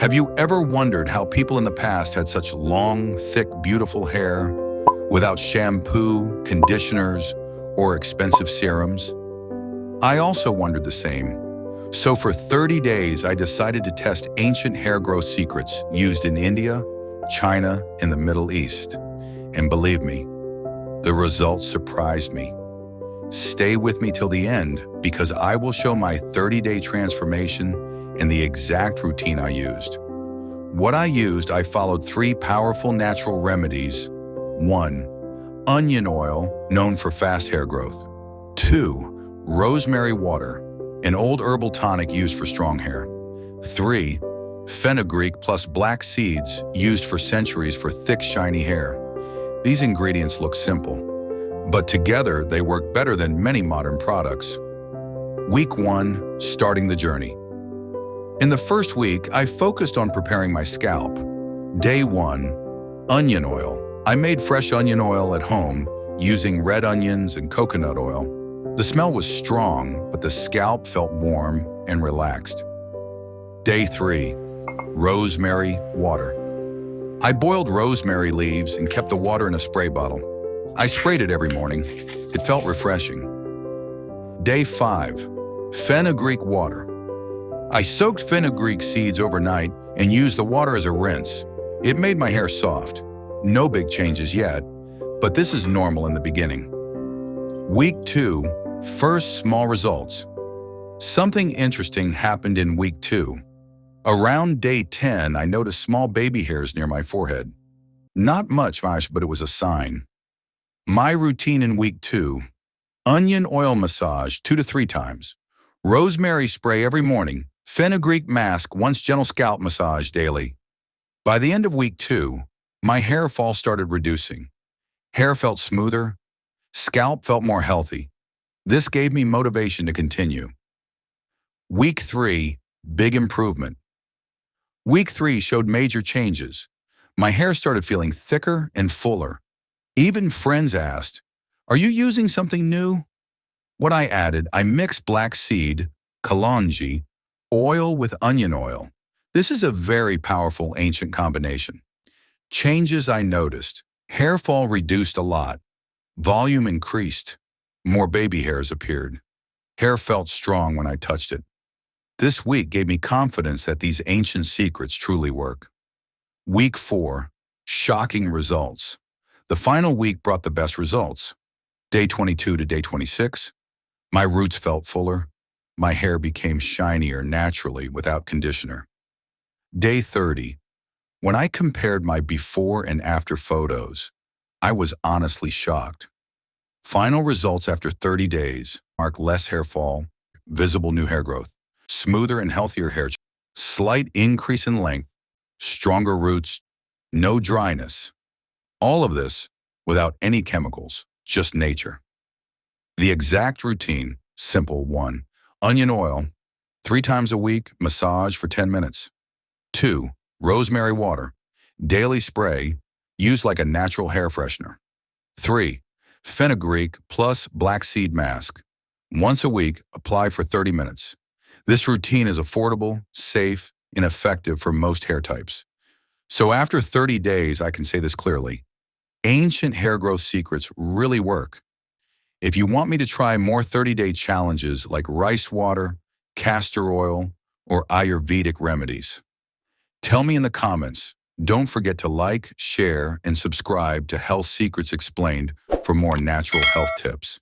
Have you ever wondered how people in the past had such long, thick, beautiful hair without shampoo, conditioners, or expensive serums? I also wondered the same. So for 30 days, I decided to test ancient hair growth secrets used in India, China, and the Middle East. And believe me, the results surprised me. Stay with me till the end because I will show my 30-day transformation and the exact routine I used. What I used, I followed 3 powerful natural remedies. 1. Onion oil, known for fast hair growth. 2. Rosemary water, an old herbal tonic used for strong hair. 3. Fenugreek plus black seeds, used for centuries for thick, shiny hair. These ingredients look simple, but together they work better than many modern products. Week 1, starting the journey. In the first week, I focused on preparing my scalp. Day 1, onion oil. I made fresh onion oil at home using red onions and coconut oil. The smell was strong, but the scalp felt warm and relaxed. Day 3, rosemary water. I boiled rosemary leaves and kept the water in a spray bottle. I sprayed it every morning. It felt refreshing. Day 5, fenugreek water. I soaked fenugreek seeds overnight and used the water as a rinse. It made my hair soft. No big changes yet, but this is normal in the beginning. Week 2, first small results. Something interesting happened in week 2. Around day 10, I noticed small baby hairs near my forehead. Not much, but it was a sign. My routine in week 2, onion oil massage 2 to 3 times, rosemary spray every morning, fenugreek mask once, gentle scalp massage daily. By the end of week 2, my hair fall started reducing. Hair felt smoother, scalp felt more healthy. This gave me motivation to continue. Week 3, big improvement. Week 3 showed major changes. My hair started feeling thicker and fuller. Even friends asked, "Are you using something new?" What I added, I mixed black seed, kalonji, oil with onion oil. This is a very powerful ancient combination. Changes I noticed. Hair fall reduced a lot. Volume increased. More baby hairs appeared. Hair felt strong when I touched it. This week gave me confidence that these ancient secrets truly work. Week 4, shocking results. The final week brought the best results. Day 22 to day 26, my roots felt fuller. My hair became shinier naturally without conditioner. Day 30, when I compared my before and after photos, I was honestly shocked. Final results after 30 days mark less hair fall, visible new hair growth, smoother and healthier hair, slight increase in length, stronger roots, no dryness. All of this without any chemicals, just nature. The exact routine, simple. 1, onion oil, 3 times a week, massage for 10 minutes. 2, rosemary water, daily spray, used like a natural hair freshener. 3, fenugreek plus black seed mask. Once a week, apply for 30 minutes. This routine is affordable, safe, and effective for most hair types. So after 30 days, I can say this clearly. Ancient hair growth secrets really work. If you want me to try more 30-day challenges like rice water, castor oil, or Ayurvedic remedies, tell me in the comments. Don't forget to like, share, and subscribe to Health Secrets Explained for more natural health tips.